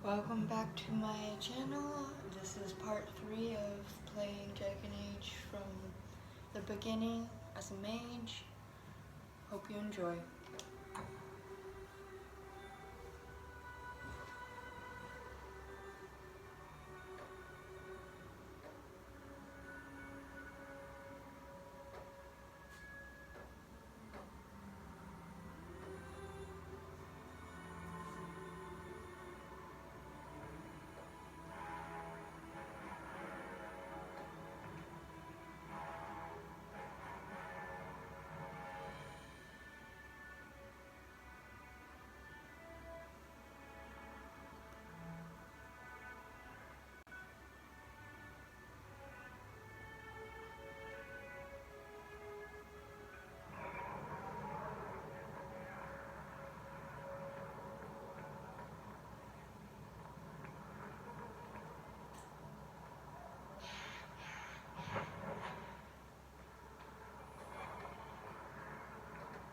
Welcome back to my channel. This is part 3 of playing Dragon Age from the beginning as a mage. Hope you enjoy.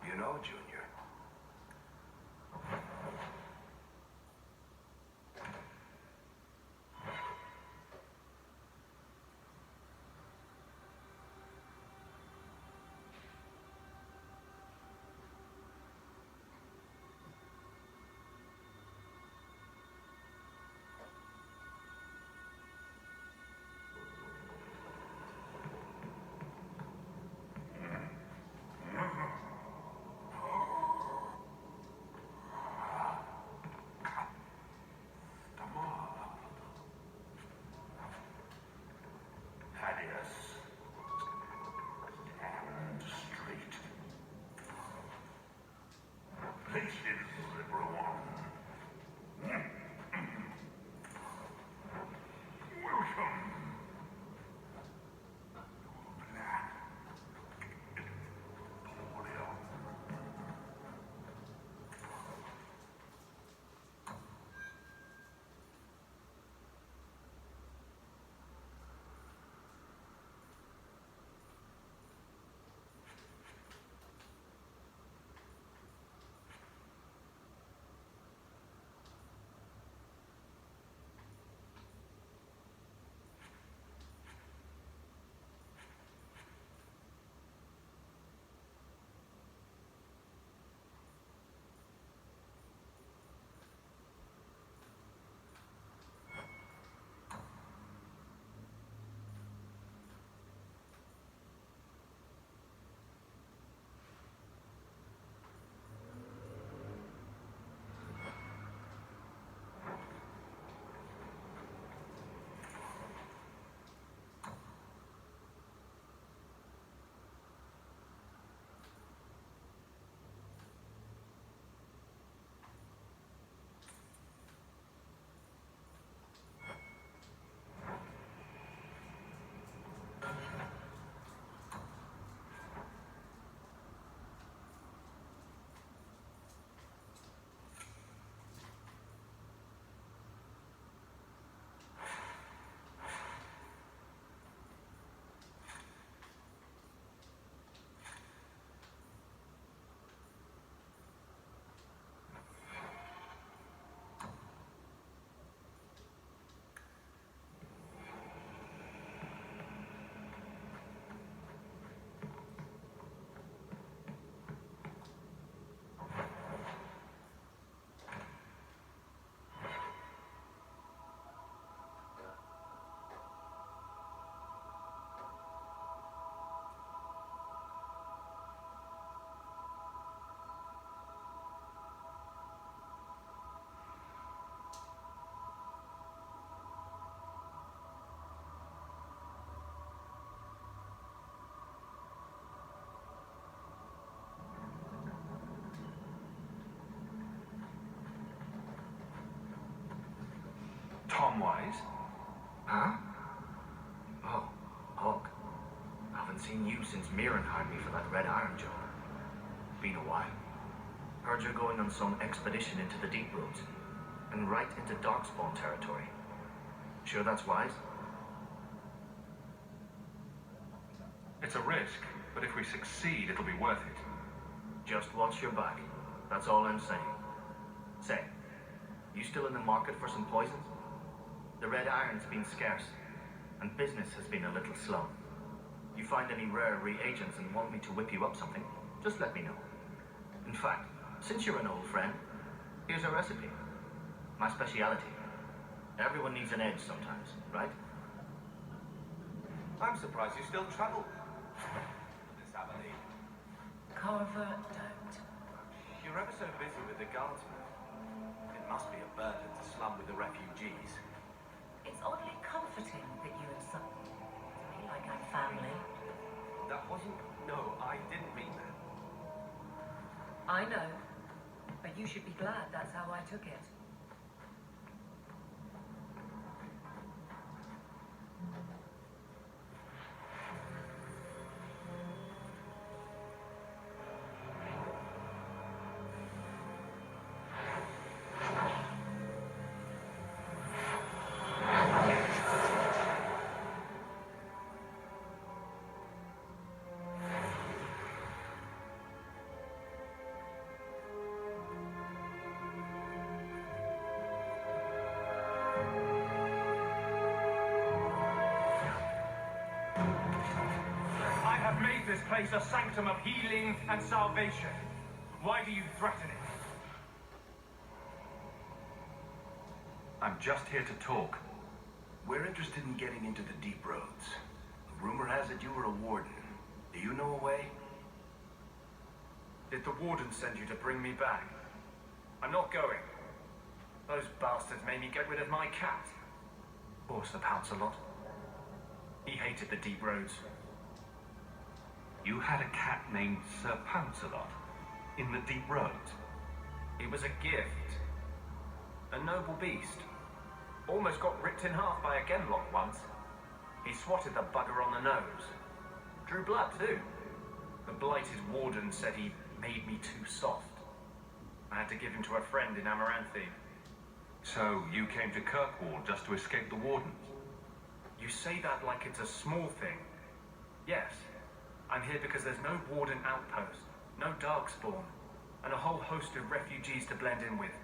You know, Junior, stand straight. Places, everyone. Welcome. Tom Wise? Huh? Oh, Hawk. Haven't seen you since Mirren hired me for that Red Iron job. Been a while. Heard you're going on some expedition into the deep roads, and right into Darkspawn territory. Sure that's wise? It's a risk, but if we succeed, it'll be worth it. Just watch your back. That's all I'm saying. Say, You still in the market for some poisons? The red iron's been scarce, and business has been a little slow. You find any rare reagents and want me to whip you up something, just let me know. In fact, since you're an old friend, here's a recipe. My speciality. Everyone needs an edge sometimes, right? I'm surprised you still travel. Miss Abilene. Carver, don't. You're ever so busy with the guardsmen. It must be a burden to slum with the refugees. It's oddly comforting that you insult me like I'm family. That wasn't... No, I didn't mean that. I know, but you should be glad that's how I took it. I have made this place a sanctum of healing and salvation. Why do you threaten it? I'm just here to talk. We're interested in getting into the deep roads. Rumor has it you were a warden. Do you know a way? Did the warden send you to bring me back? I'm not going. Those bastards made me get rid of my cat. Poor Sir Pouncelot. He hated the deep roads. You had a cat named Sir Pouncelot in the deep roads? It was a gift. A noble beast. Almost got ripped in half by a genlock once. He swatted the bugger on the nose. Drew blood too. The blighted warden said he made me too soft. I had to give him to a friend in Amaranthine. So you came to Kirkwall just to escape the wardens? You say that like it's a small thing. Yes. I'm here because there's no warden outpost, no darkspawn, and a whole host of refugees to blend in with.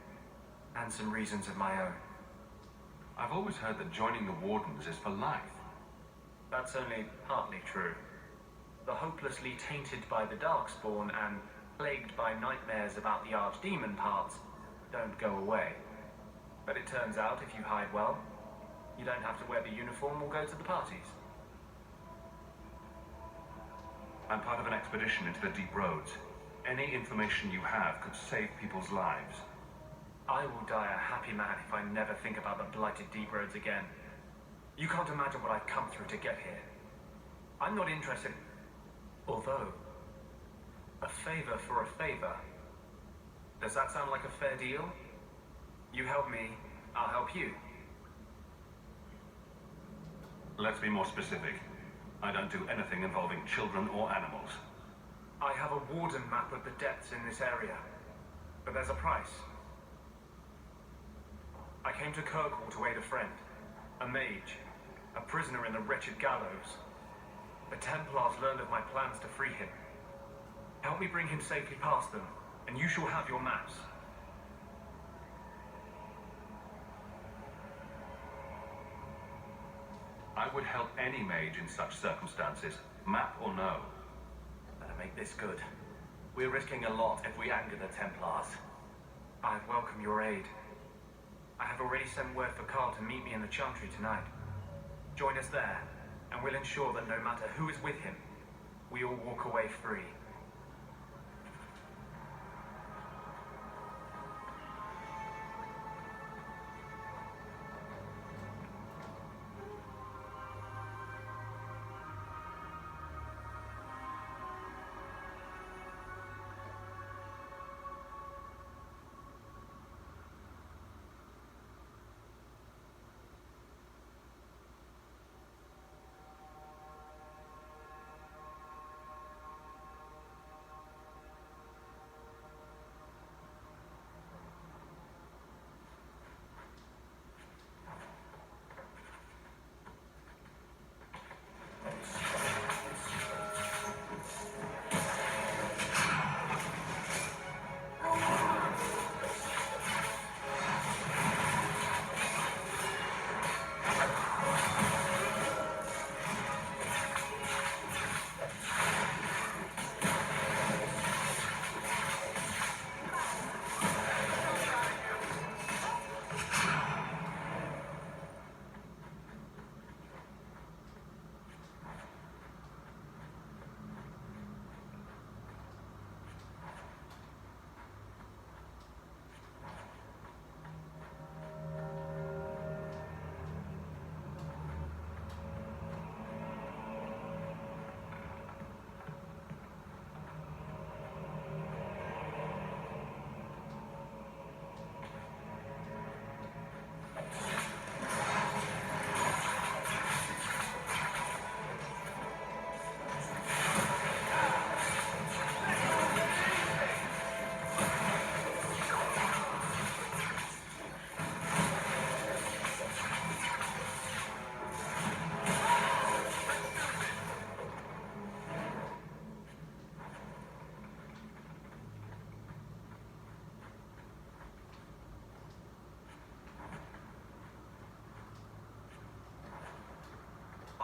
And some reasons of my own. I've always heard that joining the wardens is for life. That's only partly true. The hopelessly tainted by the darkspawn and plagued by nightmares about the archdemon parts don't go away. But it turns out if you hide well, you don't have to wear the uniform or go to the parties. I'm part of an expedition into the deep roads. Any information you have could save people's lives. I will die a happy man if I never think about the blighted deep roads again. You can't imagine what I've come through to get here. I'm not interested... Although... a favor for a favor. Does that sound like a fair deal? You help me, I'll help you. Let's be more specific. I don't do anything involving children or animals. I have a warden map of the depths in this area, but there's a price. I came to Kirkwall to aid a friend, a mage, a prisoner in the wretched gallows. The Templars learned of my plans to free him. Help me bring him safely past them, and you shall have your maps. I would help any mage in such circumstances, map or no. Better make this good. We're risking a lot if we anger the Templars. I welcome your aid. I have already sent word for Carl to meet me in the Chantry tonight. Join us there, and we'll ensure that no matter who is with him, we all walk away free.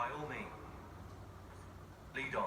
By all means. Lead on.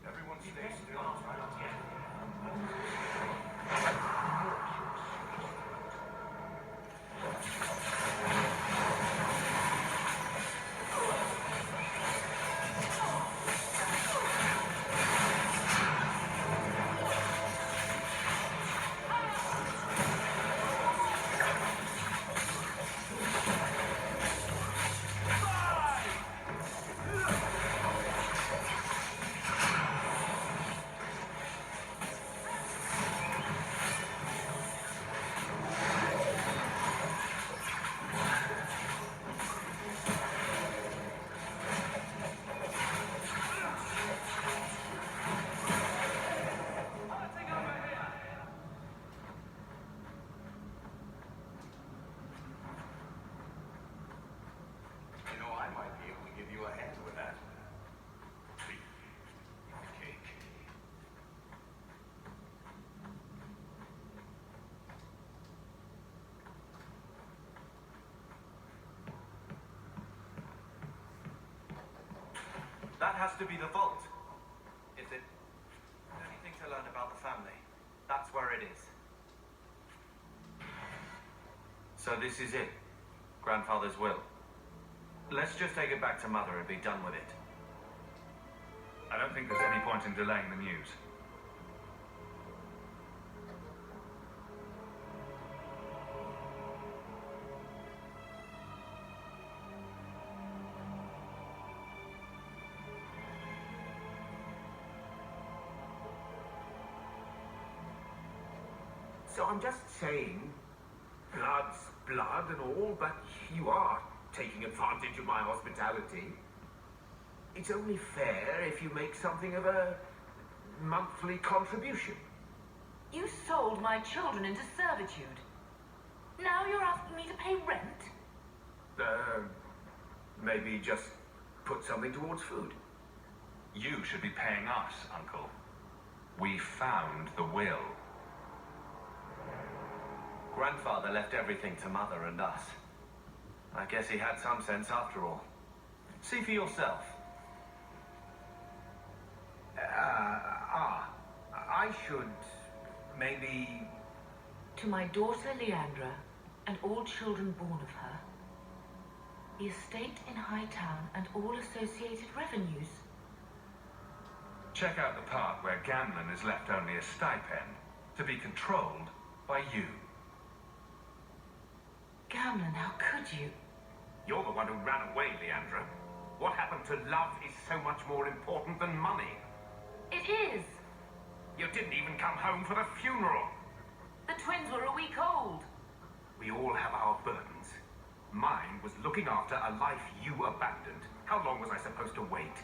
Everyone stay still. You know, I might be able to give you a hand with that. Cake. That has to be the vault. If it... anything to learn about the family, that's where it is. So this is it. Grandfather's will. Let's just take it back to Mother and be done with it. I don't think there's any point in delaying the news. So I'm just saying, blood's blood and all, but you are taking advantage of my hospitality. It's only fair if you make something of a monthly contribution. You sold my children into servitude. Now you're asking me to pay rent? Maybe just put something towards food. You should be paying us, Uncle. We found the will. Grandfather left everything to Mother and us. I guess he had some sense after all. See for yourself. I should maybe... To my daughter Leandra, and all children born of her, the estate in Hightown and all associated revenues. Check out the part where Gamlin is left only a stipend, to be controlled by you. Gamlin, how could you? You're the one who ran away, Leandra. What happened to love is so much more important than money. It is! You didn't even come home for the funeral. The twins were a week old. We all have our burdens. Mine was looking after a life you abandoned. How long was I supposed to wait?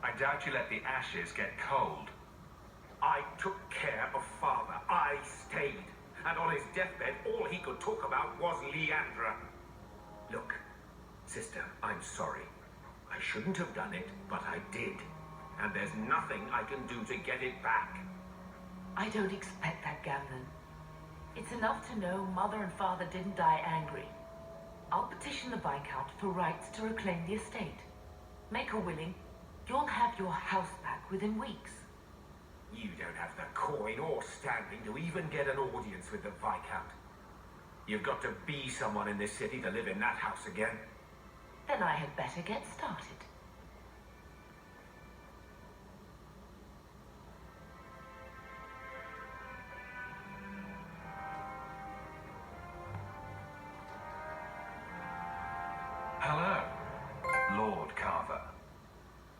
I doubt you let the ashes get cold. I took care of Father. I stayed. And on his deathbed, all he could talk about was Leandra. Look, sister, I'm sorry. I shouldn't have done it, but I did. And there's nothing I can do to get it back. I don't expect that, Gamlin. It's enough to know Mother and Father didn't die angry. I'll petition the Viscount for rights to reclaim the estate. Make her willing, you'll have your house back within weeks. You don't have the coin or standing to even get an audience with the Viscount. You've got to be someone in this city to live in that house again. Then I had better get started. Hello, Lord Carver.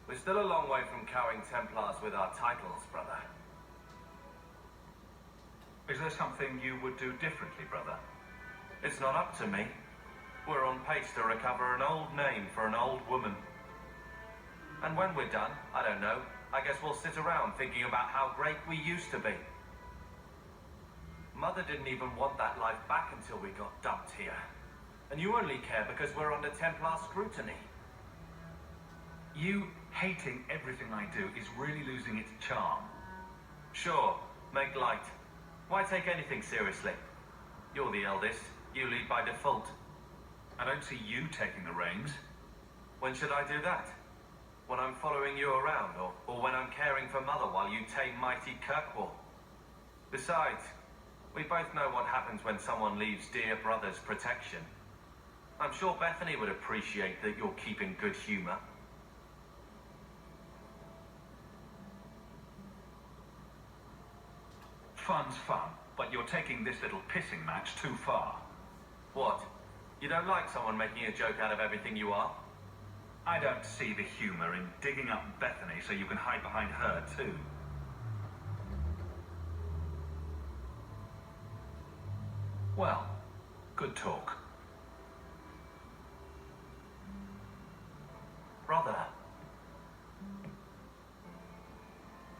We're still a long way from cowing Templars with our titles, brother. Is there something you would do differently, brother? It's not up to me. We're on pace to recover an old name for an old woman. And when we're done, I don't know, I guess we'll sit around thinking about how great we used to be. Mother didn't even want that life back until we got dumped here. And you only care because we're under Templar scrutiny. You hating everything I do is really losing its charm. Sure, make light. Why take anything seriously? You're the eldest. You lead by default. I don't see you taking the reins. When should I do that? When I'm following you around, or when I'm caring for Mother while you tame mighty Kirkwall? Besides, we both know what happens when someone leaves dear brother's protection. I'm sure Bethany would appreciate that you're keeping good humor. Fun's fun, but you're taking this little pissing match too far. What? You don't like someone making a joke out of everything you are? I don't see the humor in digging up Bethany so you can hide behind her too. Well, good talk. Brother,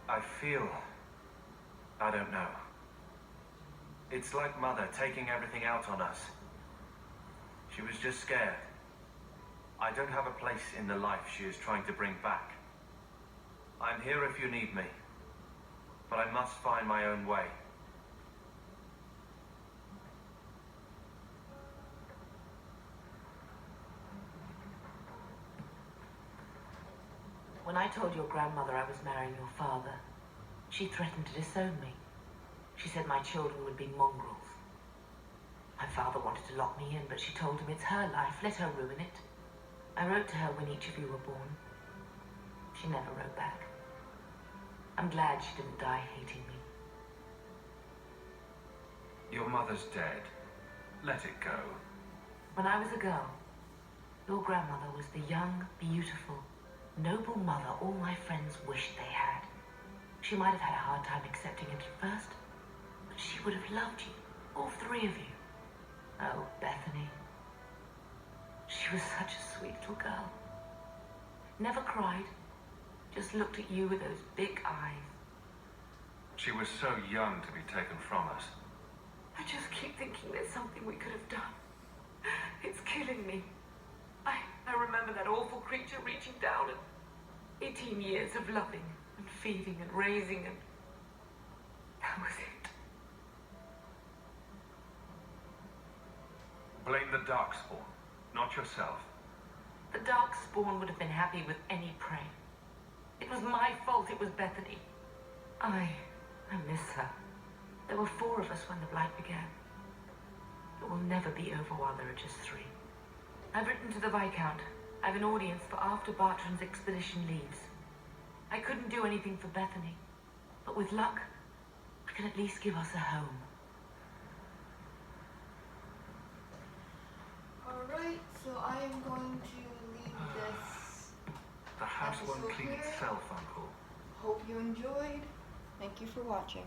I feel... I don't know. It's like Mother taking everything out on us. She was just scared. I don't have a place in the life she is trying to bring back. I'm here if you need me, but I must find my own way. When I told your grandmother I was marrying your father, she threatened to disown me. She said my children would be mongrels. My father wanted to lock me in, but she told him it's her life, let her ruin it. I wrote to her when each of you were born. She never wrote back. I'm glad she didn't die hating me. Your mother's dead. Let it go. When I was a girl, your grandmother was the young, beautiful, noble mother all my friends wished they had. She might have had a hard time accepting it at first, but she would have loved you, all three of you. Oh, Bethany. She was such a sweet little girl. Never cried, just looked at you with those big eyes. She was so young to be taken from us. I just keep thinking there's something we could have done. It's killing me. I remember that awful creature reaching down and 18 years of loving and feeding and raising, and that was it. Blame the Darkspawn, not yourself. The Darkspawn would have been happy with any prey. It was my fault it was Bethany. I miss her. There were 4 of us when the Blight began. It will never be over while there are just 3. I've written to the Viscount. I have an audience for after Bartram's expedition leaves. I couldn't do anything for Bethany, but with luck, I can at least give us a home. Alright, so I am going to leave this. The house won't episode clean here. itself, Uncle. Hope you enjoyed. Thank you for watching.